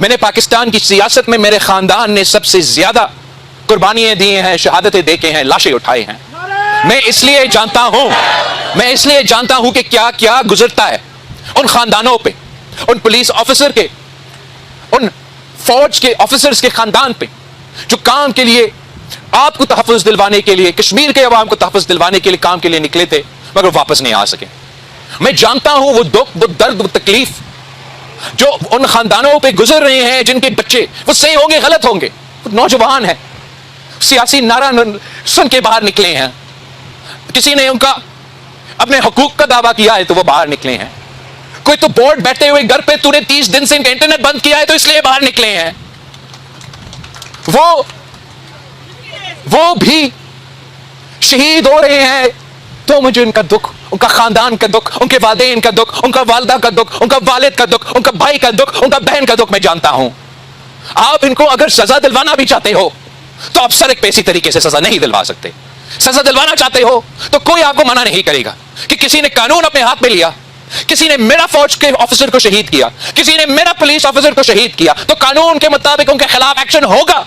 मैंने पाकिस्तान की सियासत में मेरे खानदान ने सबसे ज्यादा कुर्बानियां दी हैं, शहादतें देके हैं, लाशें उठाई हैं। मैं इसलिए जानता हूं कि क्या क्या गुजरता है उन खानदानों पे, उन पुलिस ऑफिसर के, उन फौज के ऑफिसर्स के खानदान पे, जो काम के लिए, आपको तहफ़्फ़ुज़ दिलवाने के लिए, कश्मीर के अवाम को तहफ़्फ़ुज़ दिलवाने के लिए काम के लिए निकले थे, मगर वापस नहीं आ सके। मैं जानता हूं वो दुख, वो दर्द, वो तकलीफ जो उन खानदानों पे गुजर रहे हैं, जिनके बच्चे वो सही होंगे, गलत होंगे, नौजवान है, सियासी नारा सुन के बाहर निकले हैं, किसी ने उनका अपने हकूक का दावा किया है तो वो बाहर निकले हैं, कोई तो बोर्ड बैठे हुए घर पे, तूने 30 दिन से इनका इंटरनेट बंद किया है तो इसलिए बाहर निकले हैं। वो भी शहीद हो रहे हैं तो मुझे उनका दुख, उनका खानदान का दुख, उनके वालिदैन का दुख, उनका वालिदा का दुख, उनका वालिद का दुख, उनका भाई का दुख, उनका बहन का दुख मैं जानता हूं। आप इनको अगर सजा दिलवाना भी चाहते हो तो आप सड़क पे इसी तरीके से सजा नहीं दिलवा सकते। सजा दिलवाना चाहते हो तो कोई आपको मना नहीं करेगा कि किसी ने कानून अपने हाथ में लिया, किसी ने मेरा फौज के ऑफिसर को शहीद किया, किसी ने मेरा पुलिस ऑफिसर को शहीद किया, तो कानून के मुताबिक उनके खिलाफ एक्शन होगा।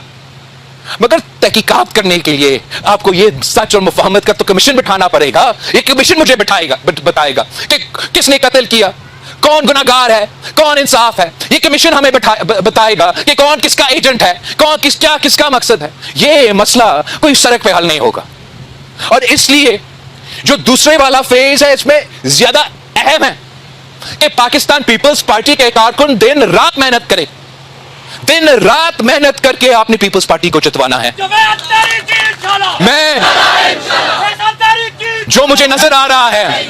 मगर तहकीकात करने के लिए आपको ये सच और मुफाहमत का तो कमीशन बिठाना पड़ेगा। ये कमीशन मुझे बताएगा कि किसने कत्ल किया, कौन गुनाहगार है, कौन इंसाफ है। ये कमीशन हमें बताएगा कि कौन किसका एजेंट है, कौन किसका मकसद है। ये मसला कोई सड़क पे हल नहीं होगा। और इसलिए जो दूसरे वाला फेज है इसमें ज्यादा अहम है कि पाकिस्तान पीपल्स पार्टी के कारकुन दिन रात मेहनत करे, दिन रात मेहनत करके आपने पीपल्स पार्टी को जितवाना है। मैं जो मुझे नजर आ रहा है,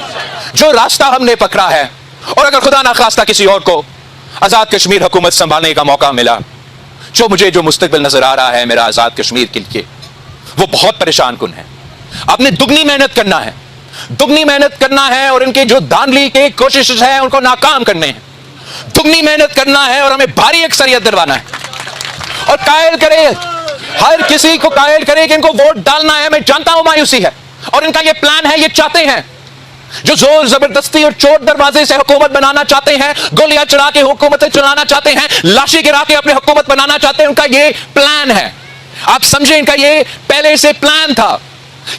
जो रास्ता हमने पकड़ा है, और अगर खुदा ना खास्ता किसी और को आजाद कश्मीर हुकूमत संभालने का मौका मिला, जो मुस्तकबिल नजर आ रहा है मेरा आजाद कश्मीर के लिए, वो बहुत परेशान कुन है। आपने दुगनी मेहनत करना है और इनके जो धांधली के कोशिशें हैं उनको नाकाम करने हैं। दुगनी मेहनत करना है और हमें भारी अक्सरियत दिलवाना है और कायल करे, हर किसी को कायल करे कि इनको वोट डालना है। मैं जानता हूं मायूसी है और इनका ये प्लान है, ये चाहते हैं, जो जोर जबरदस्ती और चोट दरवाजे से हुकूमत बनाना चाहते हैं, गोलियां चढ़ा के हुकूमतें चलाना चाहते हैं, लाशी गिरा के अपनी हुकूमत बनाना चाहते हैं। उनका ये प्लान है, आप समझे, इनका ये पहले से प्लान था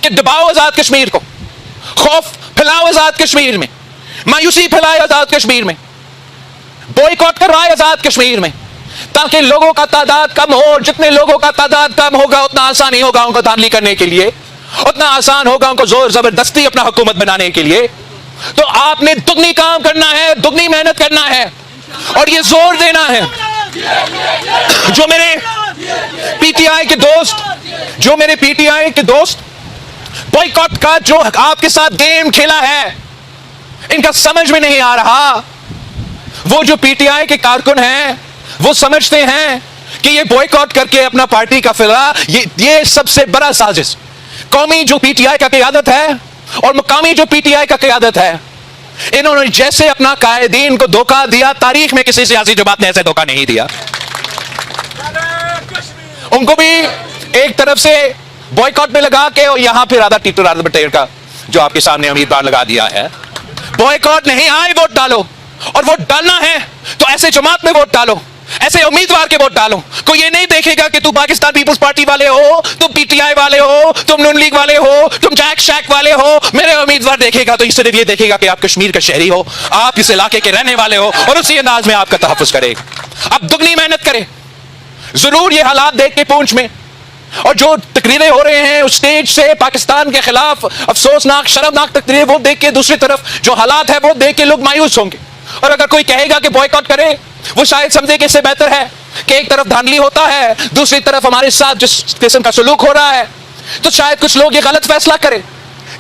कि दबाओ आजाद कश्मीर को, खौफ फैलाओ आजाद कश्मीर में, मायूसी फैलाए आजाद कश्मीर में, बॉयकॉट करवाए आजाद कश्मीर में, ताकि लोगों का तादाद कम हो। और जितने लोगों का तादाद कम होगा उतना आसान ही होगा उनको धांधली करने के लिए, उतना आसान होगा उनको जोर जबरदस्ती अपना हुकूमत बनाने के लिए। तो आपने दुगनी काम करना है, दुगनी मेहनत करना है और ये जोर देना है। जो मेरे पीटीआई के दोस्त बॉयकॉट का जो आपके साथ गेम खेला है, इनका समझ में नहीं आ रहा। वो जो पीटीआई के कारकुन हैं वो समझते हैं कि ये बॉयकॉट करके अपना पार्टी का फिलहाल ये सबसे बड़ा साजिश, कौमी जो पीटीआई का क़यादत है और मुकामी जो पीटीआई का क़यादत है, इन्होंने जैसे अपना कायदीन को धोखा दिया, तारीख में किसी सियासी जमात ने ऐसे धोखा नहीं दिया। उनको भी एक तरफ से बॉयकॉट में लगा के और यहां फिर आधा टीटू राधा बटेर का जो आपके सामने उम्मीदवार लगा दिया है। बॉयकॉट नहीं, आए वोट डालो, और वोट डालना है तो ऐसे जमात में वोट डालो, ऐसे उम्मीदवार के वोट डालो। कोई ये नहीं देखेगा कि तुम पाकिस्तान पीपल्स पार्टी वाले हो, तुम पीटीआई वाले हो, तुम नून लीग वाले हो, तुम जैक शैक वाले हो। मेरे उम्मीदवार देखेगा तो सिर्फ ये देखेगा कि आप कश्मीर का शहरी हो, आप इस इलाके के रहने वाले हो, और उसी अंदाज में आपका तहफ़्फ़ुज़ करेगा। आप दुगनी मेहनत करें। जरूर ये हालात देख के पूंछ में और जो तकरीरें हो रहे हैं उस स्टेज से पाकिस्तान के खिलाफ, अफसोसनाक शर्मनाक तकरीरें, वो देख के दूसरी तरफ जो हालात है वो देख के लोग मायूस होंगे। और अगर कोई कहेगा कि बॉयकॉट करे, वो शायद समझे कि इससे बेहतर है कि एक तरफ धांधली होता है, दूसरी तरफ हमारे साथ जिस किस्म का सलूक हो रहा है, तो शायद कुछ लोग ये गलत फैसला करें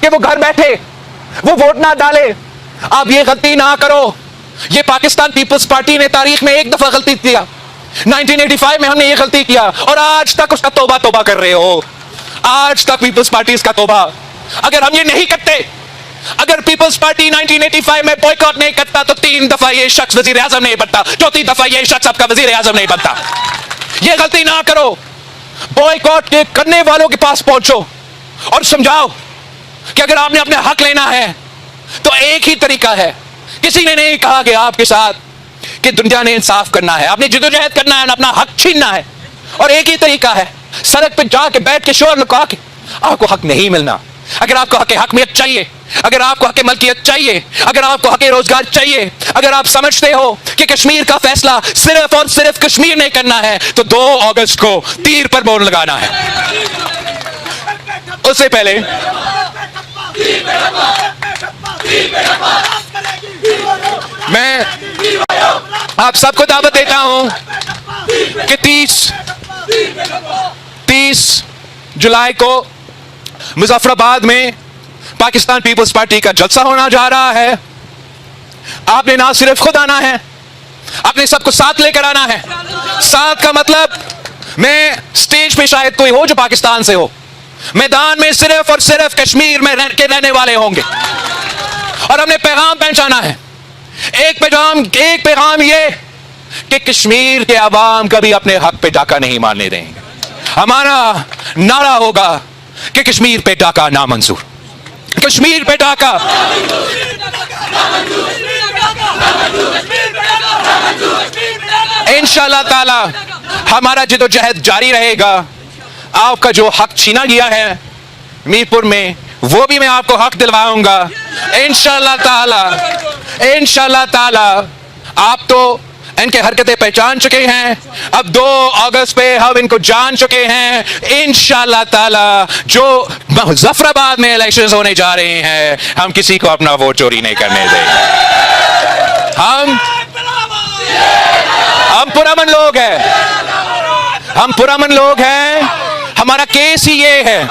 कि वो घर बैठे वो वोट ना डाले। आप ये गलती ना करो। ये पाकिस्तान पीपल्स पार्टी ने तारीख में एक दफा गलती किया, 1985 में हमने ये गलती किया और आज तक उसका तौबा कर रहे हो। आज तक पीपल्स पार्टी इसका तौबा, अगर हम ये नहीं करते, अगर पीपल्स पार्टी 1985 में बॉयकॉट नहीं करता तो 3 दफा ये शख्स वजीर आजम नहीं बनता, 4थी दफा ये शख्स आपका वजीर आजम नहीं बनता। ये गलती ना करो। बॉयकॉट के करने वालों के पास पहुंचो और समझाओ कि अगर आपने अपने हक लेना है तो एक ही तरीका है। किसी ने नहीं कहा कि आपके साथ कि दुनिया ने इंसाफ करना है, आपने जिदोजहद करना है, अपना हक छीनना है। और एक ही तरीका है, सड़क पे जाके बैठ के शोर लगा के। आपको हक नहीं मिलना। अगर आपको हक हकमियत चाहिए, अगर आपको हक मलकियत चाहिए, अगर आपको हक रोजगार चाहिए, अगर आप समझते हो कि कश्मीर का फैसला सिर्फ और सिर्फ कश्मीर ने करना है, तो 2 अगस्त को तीर पर मोहर लगाना है। उससे पहले मैं आप सबको दावत देता हूं कि 30 जुलाई को मुजफ्फराबाद में पाकिस्तान पीपल्स पार्टी का जलसा होना जा रहा है। आपने ना सिर्फ खुद आना है, आपने सबको साथ लेकर आना है। साथ का मतलब, मैं स्टेज पे शायद कोई हो जो पाकिस्तान से हो, मैदान में सिर्फ और सिर्फ कश्मीर में रहने वाले होंगे। और हमने पैगाम पहुंचाना है, एक पैगाम ये कि कश्मीर के अवाम कभी अपने हक पे डाका नहीं मारने देंगे। हमारा नारा होगा कि कश्मीर पे डाका नामंजूर, कश्मीर पे डाका। इंशाअल्लाह ताला हमारा जिदोजहद जारी रहेगा। आपका जो हक छीना गया है मीरपुर में, वो भी मैं आपको हक दिलवाऊंगा इंशाअल्लाह ताला। इंशाअल्लाह ताला आप तो इनके हरकतें पहचान चुके हैं, अब 2 अगस्त पे हम इनको जान चुके हैं। इंशाअल्लाह ताला जो मुजफ्फराबाद में इलेक्शंस होने जा रहे हैं, हम किसी को अपना वोट चोरी नहीं करने देंगे। हम पुरअमन लोग हैं, हम पुरअमन लोग हैं। हमारा केस ही ये है,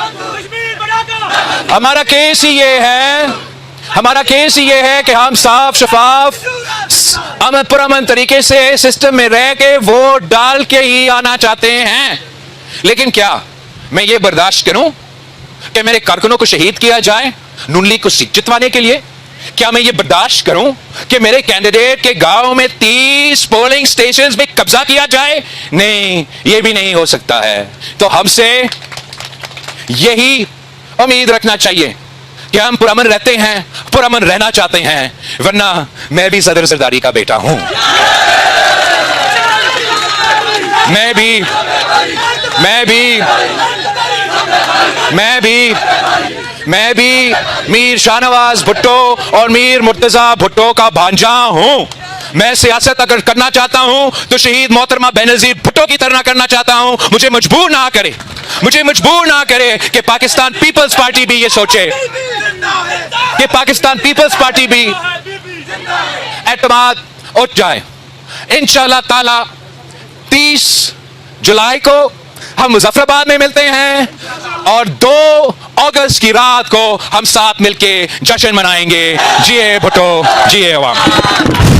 हमारा केस ही ये है कि हम साफ शफाफ पुरअमन तरीके से सिस्टम में रह के वोट डाल के ही आना चाहते हैं। लेकिन क्या मैं ये बर्दाश्त करूं कि मेरे कारकुनों को शहीद किया जाए नून लीग को सीट जितवाने के लिए? क्या मैं ये बर्दाश्त करूं कि मेरे कैंडिडेट के गांव में 30 पोलिंग स्टेशंस में कब्जा किया जाए? नहीं, ये भी नहीं हो सकता है। तो हमसे यही उम्मीद रखना चाहिए कि हम पुरअमन रहते हैं, पुरअमन रहना चाहते हैं, वरना मैं भी सदर सरदारी का बेटा हूं। मैं भी मीर शाहनवाज भुट्टो और मीर मुर्तजा भुट्टो का भांजा हूं। मैं सियासत अगर करना चाहता हूं तो शहीद मोहतरमा बेनजीर भुट्टो की तरह करना चाहता हूं। मुझे मजबूर ना करे कि पाकिस्तान पीपल्स पार्टी भी ये सोचे कि पाकिस्तान पीपल्स पार्टी भी एतमाद उठ जाए। इंशाअल्लाह ताला 30 जुलाई को हम मुजफ्फराबाद में मिलते हैं और 2 अगस्त की रात को हम साथ मिलके जश्न मनाएंगे। जिए भुट्टो, जिए अवाम।